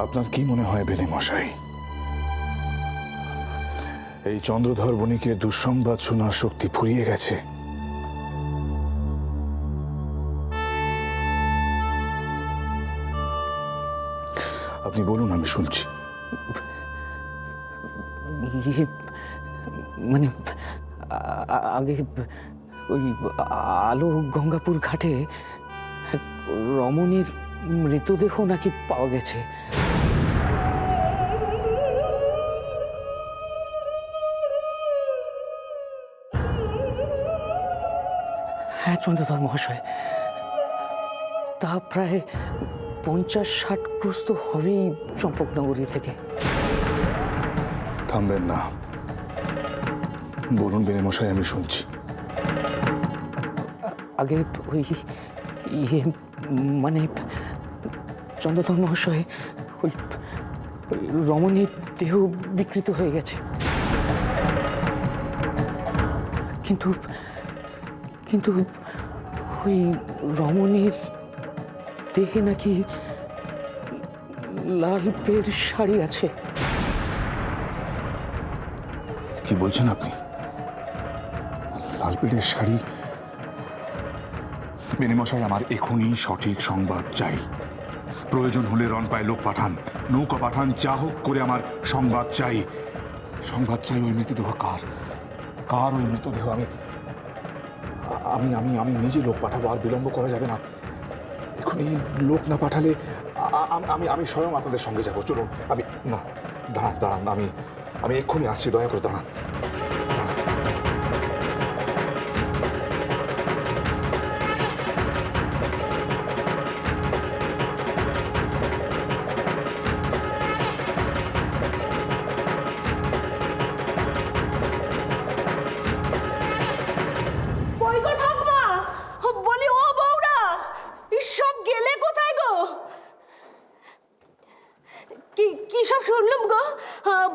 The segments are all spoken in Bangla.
আপনার কি মনে হয় বেনে মশাই, এই চন্দ্রধর বণিকের দুঃসংবাদ শোনার শক্তি ফুরিয়ে গেছে? আপনি বলুন, আমি শুনছি। মানে আগে ওই আলো গঙ্গাপুর ঘাটে রমণীর মৃতদেহ নাকি পাওয়া গেছে। হ্যাঁ চন্দ্রধর মহাশয়, তা প্রায় 50-60 ক্রোশ তো হবেই চম্পকনগরী থেকে। থামবেন না, বলুন বেনে মশাই, আমি শুনছি। আগে ওই মানে চন্দ্রধর মহাশয়, ওই রমণীর দেহ বিকৃত হয়ে গেছে, কিন্তু কিন্তু ওই রমণীর দেহে নাকি লাল পের শাড়ি আছে। কি বলছেন আপনি? লাল পেড়ের শাড়ি? বেনে মশাই, আমার এখনই সঠিক সংবাদ চাই। প্রয়োজন হলে রণপায় লোক পাঠান, নৌকা পাঠান, যা হোক করে আমার সংবাদ চাই। সংবাদ চাই ওই মৃতদেহ কার, কার ওই মৃতদেহ। আমি আমি আমি আমি নিজে লোক পাঠাবো, আর বিলম্ব করা যাবে না। এখনই লোক না পাঠালে আমি আমি স্বয়ং আপনাদের সঙ্গে যাবো। চলুন। আমি না, দাঁড়ান দাঁড়ান, আমি এক্ষুনি আসছি, দয়া করে দাঁড়ান। কি সব শুনলাম গো?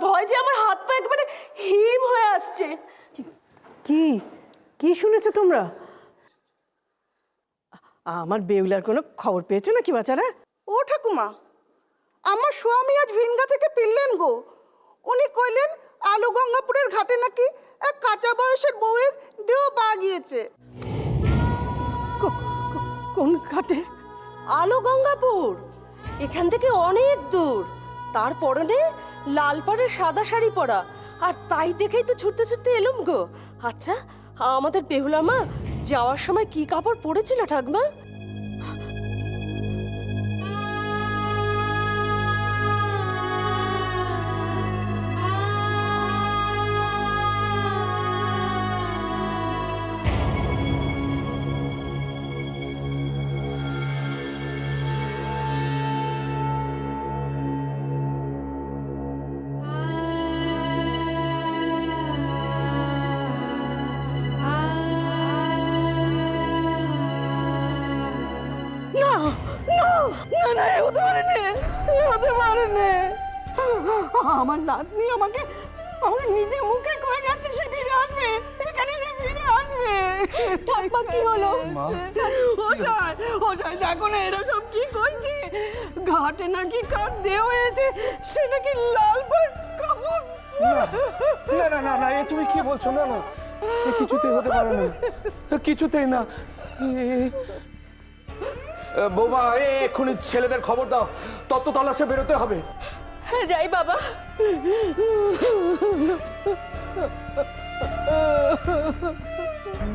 ভয় যে আমার হাত পা একেবারে হিম হয়ে আসছে। কি কি শুনেছো তোমরা? আমার বেউলার কোনো খবর পেয়েছো নাকি বাচ্চারা? ও ঠাকুমা, আমার স্বামী আজ ভিনগা থেকে ফিরলেন গো। উনি কইলেন আলু গঙ্গাপুরের ঘাটে নাকি এক কাঁচা বয়সের বউয়ের দেহ পা গিয়েছে। কোন ঘাটে? আলু গঙ্গাপুর এখান থেকে অনেক দূর। তার পরনে লাল পাড়ের সাদা শাড়ি পরা, আর তাই দেখেই তো ছুটতে ছুটতে এলুম গো। আচ্ছা, আমাদের বেহুলা মা যাওয়ার সময় কি কাপড় পরেছিল ঠাকুমা? না, এ হতে পারে না, এ হতে পারে না। আমার নাতনি আমাকে নিজে মুখে কয়ে গেছে সে ফিরে আসবে, এখানে সে ফিরে আসবে। ঠাকুমা কি হলো? ওসাই দেখো না, এরা সব কি কইছে। ঘাটে নাকি কার দেহ হয়েছে, সে নাকি লাল পাড় কাপড়। না না না না, এ তুমি কি বলছো? না না, এ কিছুতেই হতে পারে না, কিছুতেই না। বৌমা, এক্ষুনি ছেলেদের খবর দাও, তত্ত্ব তল্লাশে বেরোতে হবে। হ্যাঁ যাই বাবা।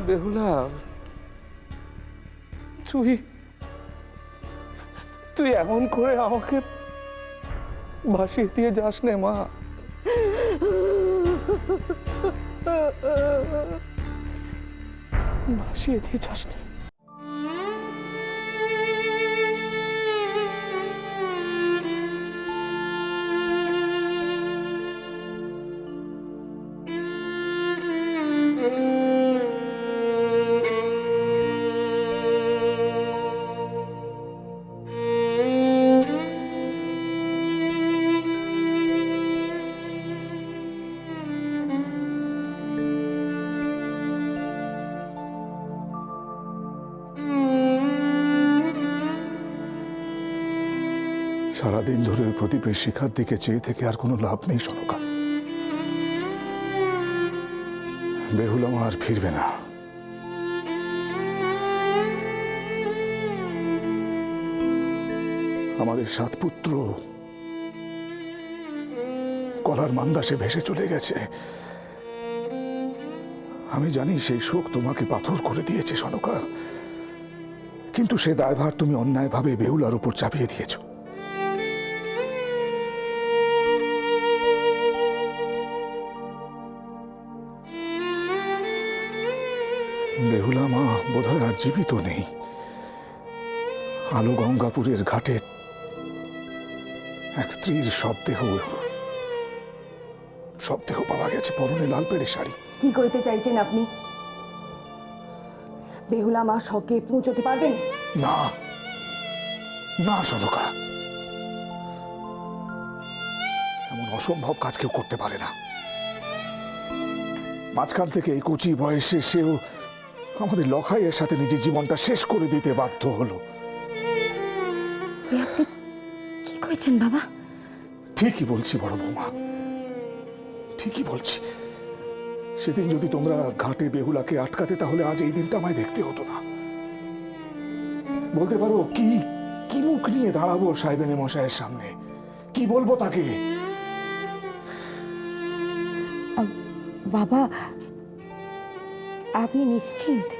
বেহুলা, তুই এমন করে আমাকে ভাসিয়ে দিয়ে যাস নে মা। ভাসিয়ে দিয়ে যাস না। সারাদিন ধরে ওই প্রদীপের শিখার দিকে চেয়ে থেকে আর কোনো লাভ নেই সনকা। বেহুলা মা আর ফিরবে না। আমাদের 7 পুত্র কলার মান্দাসে ভেসে চলে গেছে। আমি জানি সেই শোক তোমাকে পাথর করে দিয়েছে সনকা, কিন্তু সে দায়ভার তুমি অন্যায়ভাবে বেহুলার উপর চাপিয়ে দিয়েছ। বেহুলা মা বোধহয় আর জীবিত নেই। আলো গঙ্গাপুরের ঘাটে এক স্ত্রীর শবদেহ পাওয়া গেছে, পরনে লাল পেড়ে শাড়ি। কি কইতে চাইছেন আপনি? বেহুলা মা শখে পৌঁছতে পারবেন? না না সনকা, এমন অসম্ভব কাজ কেউ করতে পারে না। মাঝখান থেকে এই কচি বয়সে সেও আমাদের লখাইয়ের সাথে নিজের জীবনটা শেষ করে দিতে বাধ্য হলো। আপনি কি কইছেন বাবা? ঠিকই বলছি বড় বৌমা, ঠিকই বলছি। সেদিন যদি তোমরা ঘাটে বেহুলাকে আটকাতে, তাহলে আজ এই দিনটা আমায় দেখতে হতো না। বলতে পারো কি কি মুখ নিয়ে দাঁড়াবো সাহেবেনে মশাইয়ের সামনে? কি বলবো তাকে? বাবা, আপনি নিশ্চিন্ত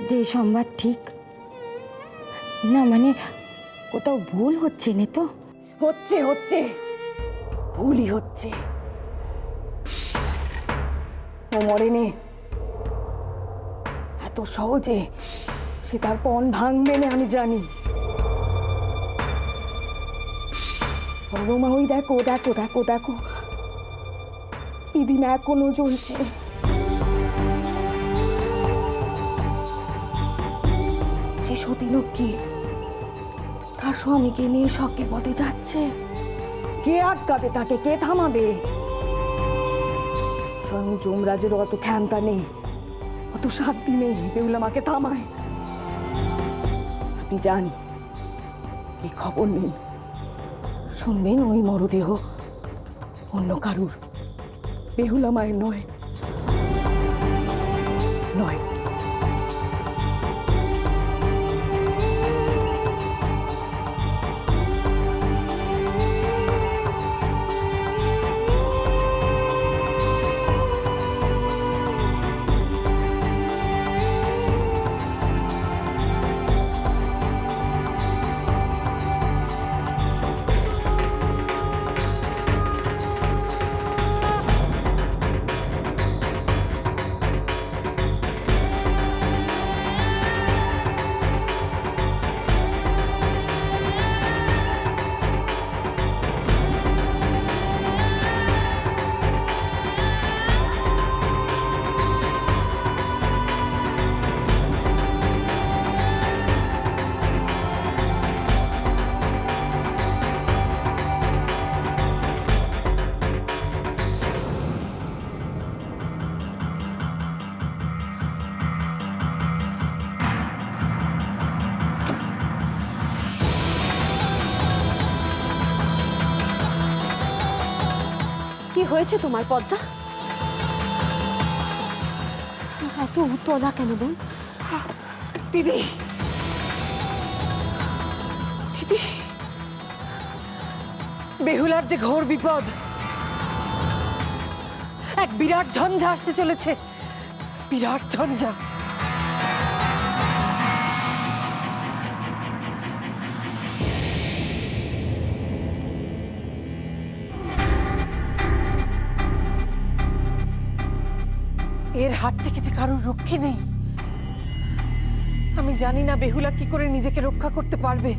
যে এই সংবাদ ঠিক না? মানে কোথাও ভুল হচ্ছে না তো? হচ্ছে ভুলই হচ্ছে। ও মরেনি, এত সহজে সে তার পণ ভাঙবে না আমি জানি। বড়মা, ওই দেখো দেখো দেখো দেখো, পিদিমা এখনো জ্বলছে। সে সতীলক্ষ্মী তার স্বামীকে নিয়ে শখের পথে যাচ্ছে। কে আটকাবে তাকে? কে থামাবে? স্বয়ং যমরাজের অত ক্ষমতা নেই, অত সাধ্য নেই বেহুলা মাকে থামায়। আপনি যান, কি খবর নেই, শুনবেন ওই মরদেহ অন্য কারুর, বেহুলা মায়ের নয়। কি হয়েছে তোমার পদ্মা? এত উতলা কেন বোন? দিদি, দিদি, বেহুলার যে ঘোর বিপদ, এক বিরাট ঝঞ্ঝা আসতে চলেছে, বিরাট ঝঞ্ঝা। এর হাত থেকে যে কারোর রক্ষে নেই। আমি জানি না বেহুলা কি করে নিজেকে রক্ষা করতে পারবে।